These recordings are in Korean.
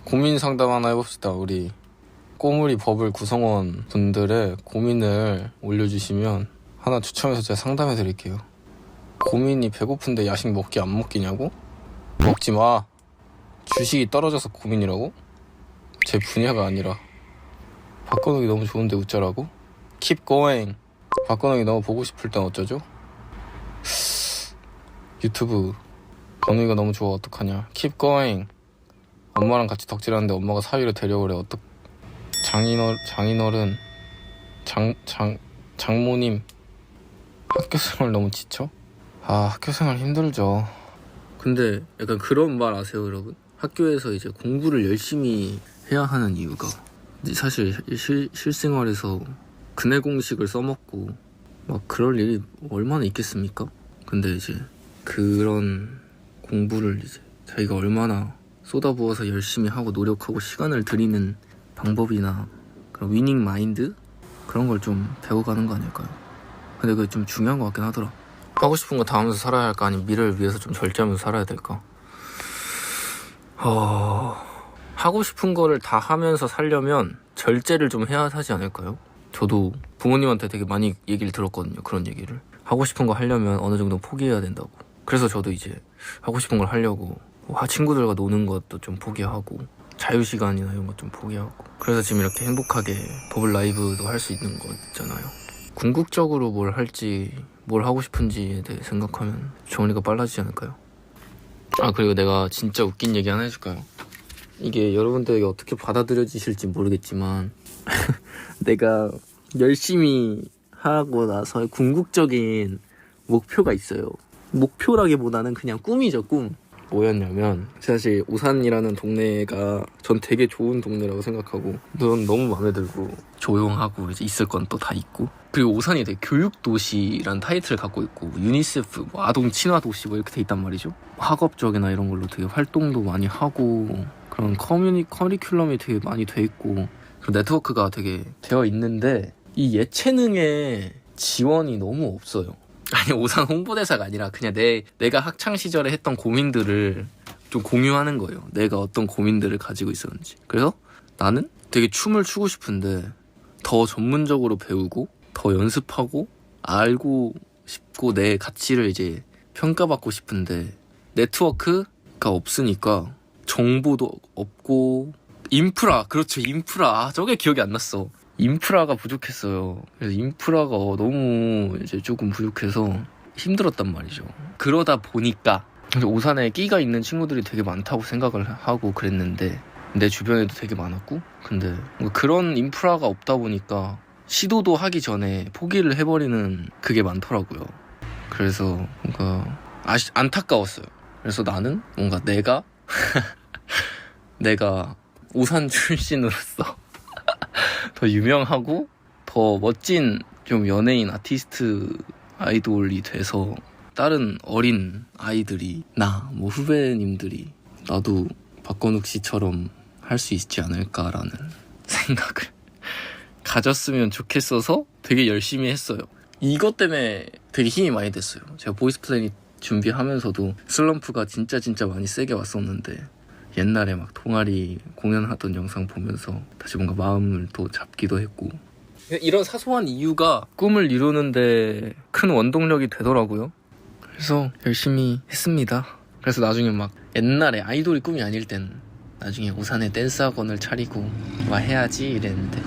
고민 상담 하나 해봅시다. 우리 꼬물이 버블 구성원 분들의 고민을 올려주시면 하나 추첨해서 제가 상담해 드릴게요. 고민이 배고픈데 야식 먹기 안 먹기냐고? 먹지 마. 주식이 떨어져서 고민이라고? 제 분야가 아니라. 박건욱이 너무 좋은데 웃자라고? Keep going. 박건욱이 너무 보고 싶을 땐 어쩌죠? 유튜브 건욱이가 너무 좋아 어떡하냐. Keep going. 엄마랑 같이 덕질하는데 엄마가 사위로 데려오래. 장인어른 장모님 학교생활 너무 지쳐? 학교생활 힘들죠. 근데 약간 그런 말 아세요 여러분? 학교에서 이제 공부를 열심히 해야 하는 이유가 사실 실생활에서 근해 공식을 써먹고 막 그럴 일이 얼마나 있겠습니까? 근데 이제 그런 공부를 이제 자기가 얼마나 쏟아부어서 열심히 하고 노력하고 시간을 들이는 방법이나 그런 위닝 마인드? 그런 걸 좀 배워가는 거 아닐까요? 근데 그게 좀 중요한 것 같긴 하더라. 하고 싶은 거 다 하면서 살아야 할까? 아니면 미래를 위해서 좀 절제하면서 살아야 될까? 하고 싶은 거를 다 하면서 살려면 절제를 좀 해야 하지 않을까요? 저도 부모님한테 되게 많이 얘기를 들었거든요. 그런 얘기를. 하고 싶은 거 하려면 어느 정도 포기해야 된다고. 그래서 저도 이제 하고 싶은 걸 하려고 친구들과 노는 것도 좀 포기하고 자유시간이나 이런 것 좀 포기하고 그래서 지금 이렇게 행복하게 버블 라이브도 할 수 있는 거잖아요. 궁극적으로 뭘 할지 뭘 하고 싶은지에 대해 생각하면 정리가 빨라지지 않을까요? 그리고 내가 진짜 웃긴 얘기 하나 해줄까요? 이게 여러분들에게 어떻게 받아들여지실지 모르겠지만 내가 열심히 하고 나서 궁극적인 목표가 있어요. 목표라기보다는 그냥 꿈이죠, 꿈. 뭐였냐면 사실 오산이라는 동네가 전 되게 좋은 동네라고 생각하고 넌 너무 마음에 들고 조용하고 이제 있을 건 또 다 있고 그리고 오산이 되게 교육도시라는 타이틀을 갖고 있고 유니세프, 아동 친화 도시 이렇게 돼 있단 말이죠. 학업 쪽이나 이런 걸로 되게 활동도 많이 하고 그런 커리큘럼이 되게 많이 돼 있고 그리고 네트워크가 되게 되어 있는데 이 예체능의 지원이 너무 없어요. 아니 오산 홍보대사가 아니라 그냥 내가 학창시절에 했던 고민들을 좀 공유하는 거예요. 내가 어떤 고민들을 가지고 있었는지. 그래서 나는 되게 춤을 추고 싶은데 더 전문적으로 배우고 더 연습하고 알고 싶고 내 가치를 이제 평가받고 싶은데 네트워크가 없으니까 정보도 없고 인프라, 그렇죠, 인프라. 저게 기억이 안 났어. 인프라가 부족했어요. 그래서 인프라가 너무 이제 조금 부족해서 힘들었단 말이죠. 그러다 보니까 오산에 끼가 있는 친구들이 되게 많다고 생각을 하고 그랬는데 내 주변에도 되게 많았고 근데 그런 인프라가 없다 보니까 시도도 하기 전에 포기를 해버리는 그게 많더라고요. 그래서 뭔가 안타까웠어요. 그래서 나는 뭔가 내가 오산 출신으로서 더 유명하고 더 멋진 좀 연예인 아티스트 아이돌이 돼서 다른 어린 아이들이 뭐 후배님들이 나도 박건욱 씨처럼 할 수 있지 않을까라는 생각을 가졌으면 좋겠어서 되게 열심히 했어요. 이것 때문에 되게 힘이 많이 됐어요. 제가 보이스 플래닛 준비하면서도 슬럼프가 진짜 많이 세게 왔었는데 옛날에 막 동아리 공연하던 영상 보면서 다시 뭔가 마음을 또 잡기도 했고 이런 사소한 이유가 꿈을 이루는데 큰 원동력이 되더라고요. 그래서 열심히 했습니다. 그래서 나중에 막 옛날에 아이돌이 꿈이 아닐 땐 나중에 오산에 댄스 학원을 차리고 해야지 이랬는데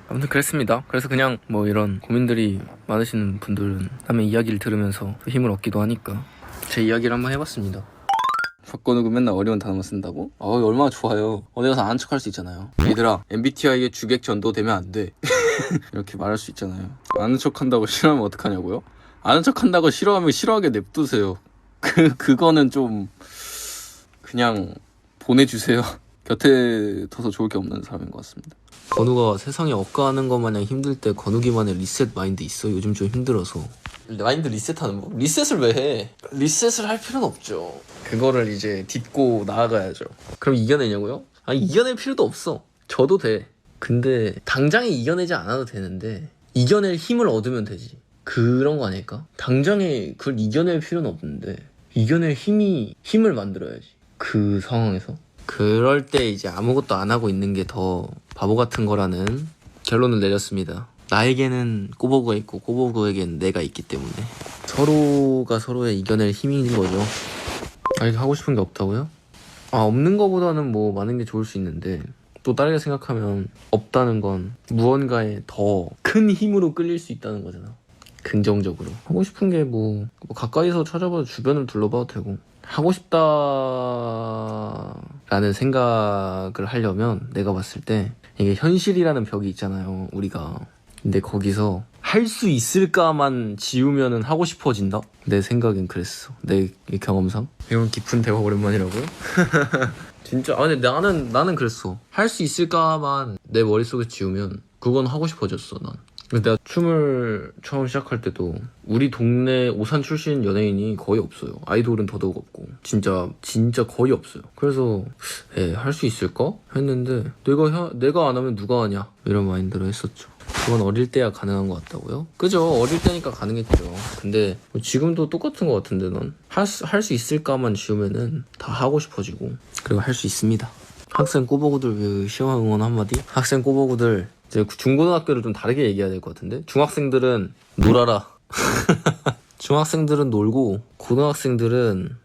아무튼 그랬습니다. 그래서 그냥 뭐 이런 고민들이 많으신 분들은 남의 이야기를 들으면서 힘을 얻기도 하니까 제 이야기를 한번 해봤습니다. 박건욱은 맨날 어려운 단어만 쓴다고? 얼마나 좋아요. 어디 가서 아는 척 할 수 있잖아요. 얘들아, MBTI에 주객 전도되면 안 돼. 이렇게 말할 수 있잖아요. 아는 척 한다고 싫어하면 어떡하냐고요? 아는 척 한다고 싫어하면 싫어하게 냅두세요. 그거는 좀 그냥 보내주세요. 곁에 둬서 좋을 게 없는 사람인 것 같습니다. 건우가 세상에 억가하는 것 마냥 힘들 때 건우기만의 리셋 마인드 있어? 요즘 좀 힘들어서. 마인드 리셋하는 거? 리셋을 왜 해? 리셋을 할 필요는 없죠. 그거를 이제 딛고 나아가야죠. 그럼 이겨내냐고요? 이겨낼 필요도 없어. 져도 돼. 근데 당장에 이겨내지 않아도 되는데 이겨낼 힘을 얻으면 되지. 그런 거 아닐까? 당장에 그걸 이겨낼 필요는 없는데 이겨낼 힘을 만들어야지. 그 상황에서. 그럴 때 이제 아무것도 안 하고 있는 게 더 바보 같은 거라는 결론을 내렸습니다. 나에게는 꼬보가 있고 꼬보에게는 내가 있기 때문에 서로가 서로의 이겨낼 힘이 있는 거죠. 아니 하고 싶은 게 없다고요? 없는 거보다는 뭐 많은 게 좋을 수 있는데 또 다르게 생각하면 없다는 건 무언가에 더 큰 힘으로 끌릴 수 있다는 거잖아. 긍정적으로 하고 싶은 게 뭐 가까이서 찾아봐도 주변을 둘러봐도 되고 하고 싶다라는 생각을 하려면 내가 봤을 때 이게 현실이라는 벽이 있잖아요 우리가. 근데 거기서 할 수 있을까만 지우면은 하고 싶어진다? 내 생각엔 그랬어. 내 경험상. 이런 깊은 대화 오랜만이라고요? 진짜 아니 나는 그랬어. 할 수 있을까만 내 머릿속에 지우면 그건 하고 싶어졌어 난. 내가 춤을 처음 시작할 때도 우리 동네 오산 출신 연예인이 거의 없어요. 아이돌은 더더욱 없고 진짜 거의 없어요. 그래서 할 수 있을까? 했는데 내가 안 하면 누가 하냐 이런 마인드로 했었죠. 그건 어릴 때야 가능한 것 같다고요? 그죠? 어릴 때니까 가능했죠. 근데 지금도 똑같은 것 같은데 넌 할 수 있을까만 지우면은 다 하고 싶어지고 그리고 할 수 있습니다. 학생 꼬보구들 위해 시원 응원 한마디? 학생 꼬보구들 이제 중고등학교를 좀 다르게 얘기해야 될 것 같은데 중학생들은 놀아라. 중학생들은 놀고 고등학생들은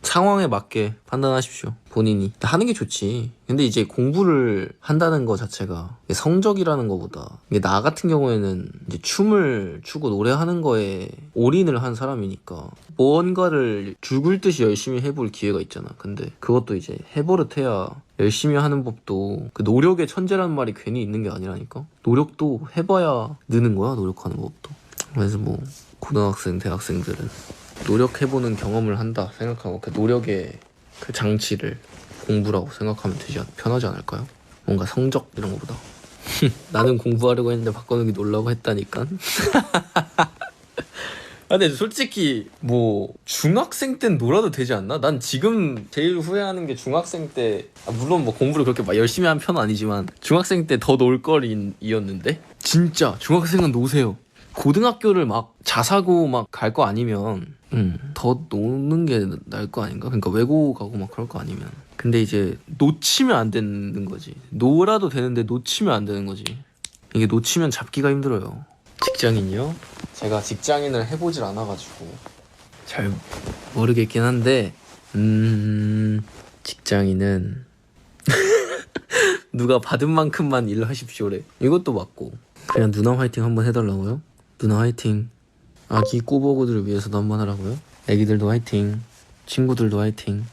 상황에 맞게 판단하십시오. 본인이 하는 게 좋지. 근데 이제 공부를 한다는 거 자체가 성적이라는 거보다 나 같은 경우에는 이제 춤을 추고 노래하는 거에 올인을 한 사람이니까 뭔가를 죽을 듯이 열심히 해볼 기회가 있잖아. 근데 그것도 이제 해버릇해야 열심히 하는 법도 그 노력의 천재라는 말이 괜히 있는 게 아니라니까. 노력도 해봐야 느는 거야. 노력하는 법도. 그래서 뭐 고등학생 대학생들은 노력해보는 경험을 한다 생각하고 그 노력의 그 장치를 공부라고 생각하면 편하지 않을까요? 뭔가 성적 이런 거보다. 나는 공부하려고 했는데 박건욱이 놀라고 했다니까. 근데 솔직히 뭐 중학생 땐 놀아도 되지 않나? 난 지금 제일 후회하는 게 중학생 때 물론 뭐 공부를 그렇게 막 열심히 한 편은 아니지만 중학생 때 더 놀 거리였는데 진짜 중학생은 노세요. 고등학교를 막 자사고 막 갈 거 아니면 더 노는 게 나을 거 아닌가? 그러니까 외고 가고 막 그럴 거 아니면. 근데 이제 놓치면 안 되는 거지. 놀아도 되는데 놓치면 안 되는 거지. 이게 놓치면 잡기가 힘들어요. 직장인이요? 제가 직장인을 해보질 않아가지고 잘 모르겠긴 한데 직장인은 누가 받은 만큼만 일을 하십시오래. 이것도 맞고 그냥 누나 화이팅 한번 해달라고요? 누나 화이팅. 아기 꼬보구들을 위해서도 한번 하라고요? 애기들도 화이팅. 친구들도 화이팅.